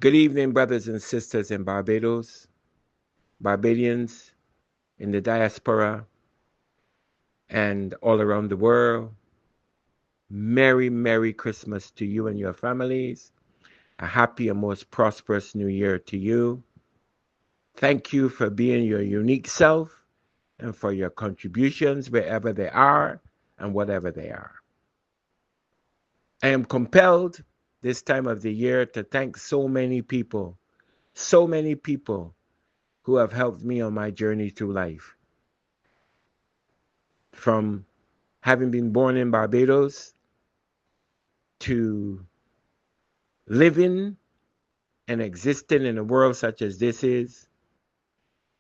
Good evening, brothers and sisters in Barbados, Barbadians in the diaspora, and all around the world. Merry, Merry Christmas to you and your families. A happy and most prosperous new year to you. Thank you for being your unique self and for your contributions wherever they are and whatever they are. I am compelled this time of the year to thank so many people who have helped me on my journey through life. From having been born in Barbados to living and existing in a world such as this is,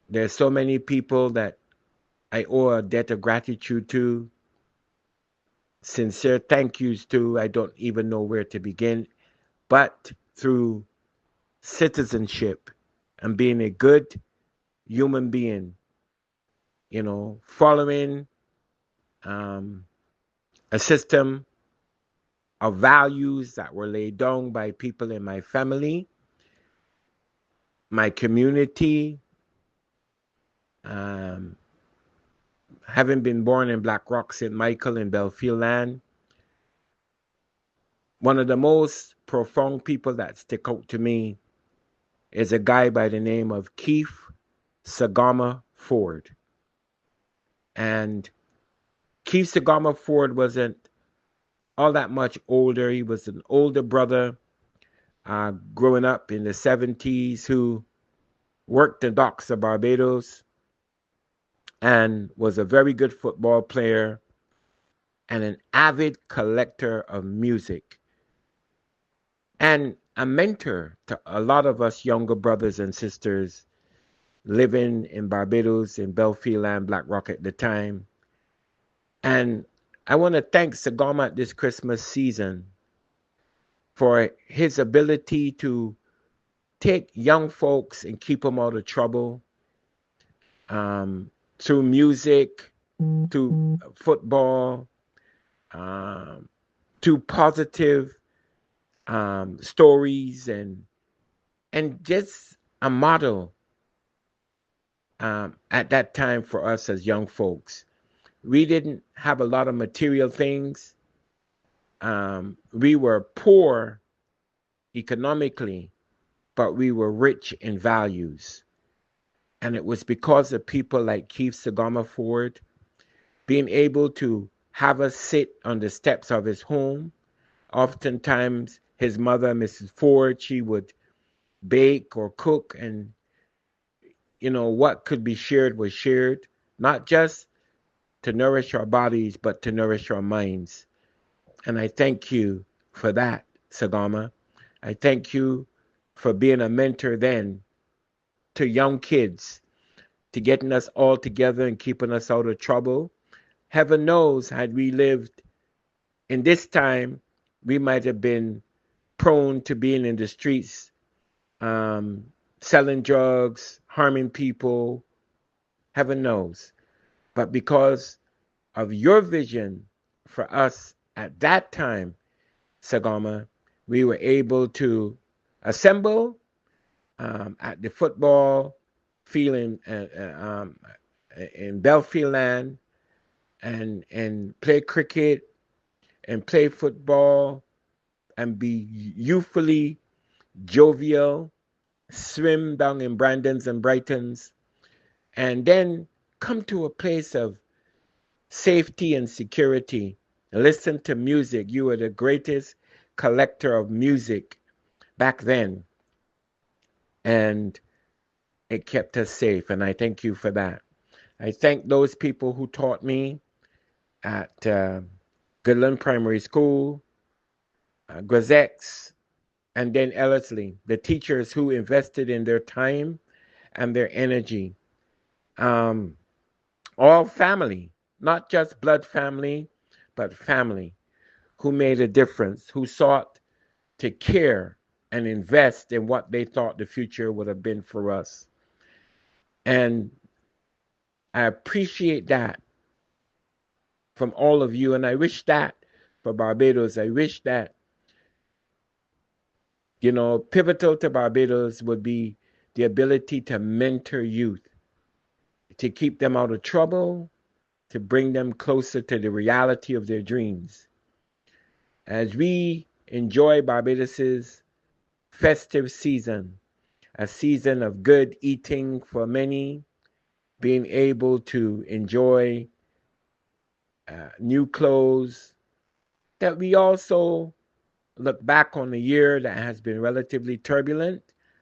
there's so many people that I owe a debt of gratitude to, sincere thank yous to. I don't even know where to begin, but through citizenship and being a good human being, following um, a system of values that were laid down by people in my family, my community, um, having been born in Black Rock, St. Michael, in Belfield land. One of the most profound people that stick out to me is a guy by the name of Keith Sagama Ford. And Keith Sagama Ford wasn't all that much older. He was an older brother growing up in the 70s who worked the docks of Barbados and was a very good football player and an avid collector of music and a mentor to a lot of us younger brothers and sisters living in Barbados, in Belfield and Black Rock at the time. And I want to thank Sagama at this Christmas season for his ability to take young folks and keep them out of trouble through music, through football, through positive stories, and just a model at that time for us as young folks. We didn't have a lot of material things. We were poor economically, but we were rich in values. And it was because of people like Keith Sagama Ford being able to have us sit on the steps of his home. Oftentimes, his mother, Mrs. Ford, she would bake or cook, and what could be shared was shared, not just to nourish our bodies, but to nourish our minds. And I thank you for that, Sagama. I thank you for being a mentor then to young kids, to getting us all together and keeping us out of trouble. Heaven knows, had we lived in this time, we might have been prone to being in the streets, selling drugs, harming people. Heaven knows. But because of your vision for us at that time, Sagama, we were able to assemble at the football field in Belfield land and play cricket and play football and be youthfully jovial, swim down in Brandons and Brightons, and then come to a place of safety and security. Listen to music. You were the greatest collector of music back then, and it kept us safe, and I thank you for that. I thank those people who taught me at Goodland Primary School, Grazex, and then Ellerslie, the teachers who invested in their time and their energy. Um, all family, not just blood family, but family who made a difference, who sought to care and invest in what they thought the future would have been for us. And I appreciate that from all of you. And I wish that for Barbados. I wish that You know, pivotal to Barbados would be the ability to mentor youth, to keep them out of trouble, to bring them closer to the reality of their dreams. As we enjoy Barbados's festive season, a season of good eating for many, being able to enjoy new clothes, that we also look back on a year that has been relatively turbulent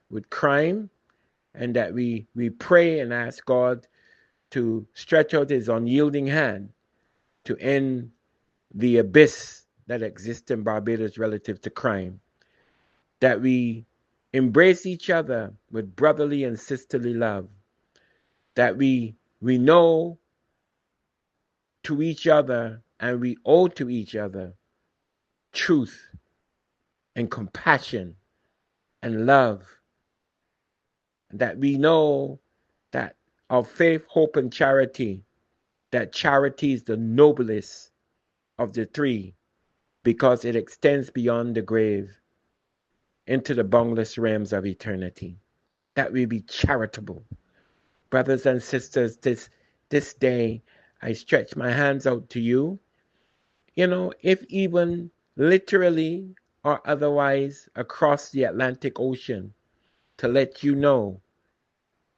with crime, and that we pray and ask God to stretch out his unyielding hand to end the abyss that exists in Barbados relative to crime, that we embrace each other with brotherly and sisterly love, that we know to each other and we owe to each other truth and compassion and love, that we know that of faith, hope, and charity, that charity is the noblest of the three because it extends beyond the grave into the boundless realms of eternity. That we be charitable. Brothers and sisters, this day I stretch my hands out to you, if even literally or otherwise across the Atlantic Ocean, to let you know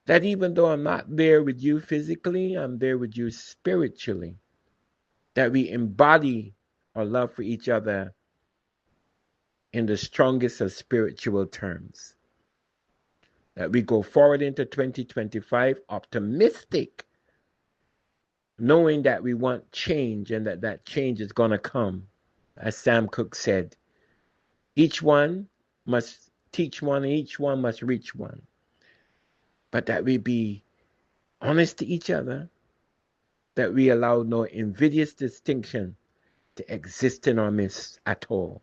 that even though I'm not there with you physically, I'm there with you spiritually. That we embody our love for each other in the strongest of spiritual terms. That we go forward into 2025 optimistic, knowing that we want change and that change is going to come. As Sam Cooke said, each one must teach one and each one must reach one. But that we be honest to each other, that we allow no invidious distinction to exist in our midst at all.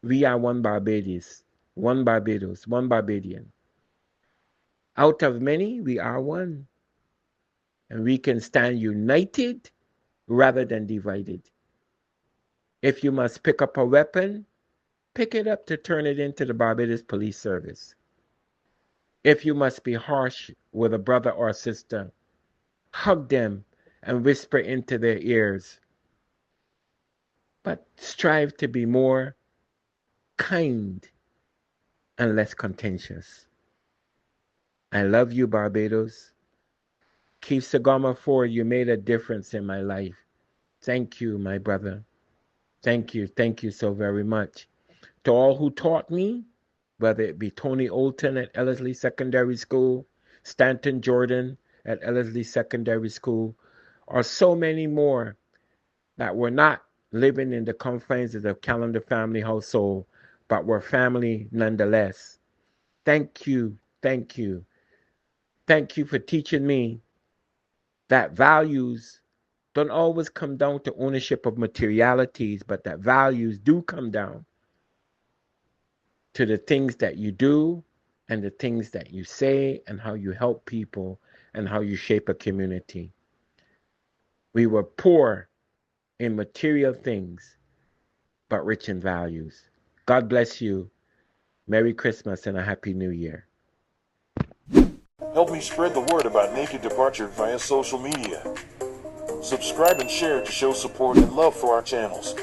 We are one Barbados, one Barbados, one Barbadian. Out of many, we are one. And we can stand united rather than divided. If you must pick up a weapon, pick it up to turn it into the Barbados Police Service. If you must be harsh with a brother or sister, hug them and whisper into their ears. But strive to be more kind and less contentious. I love you, Barbados. Keep Sagama forward. You made a difference in my life. Thank you, my brother. Thank you. Thank you so very much. To all who taught me, whether it be Tony Olton at Ellerslie Secondary School, Stanton Jordan at Ellerslie Secondary School, or so many more that were not living in the confines of the Callender family household, but were family nonetheless. Thank you. Thank you. Thank you for teaching me that values don't always come down to ownership of materialities, but that values do come down to the things that you do and the things that you say and how you help people and how you shape a community. We were poor in material things, but rich in values. God bless you. Merry Christmas and a Happy New Year. Help me spread the word about Naked Departure via social media. Subscribe and share to show support and love for our channels.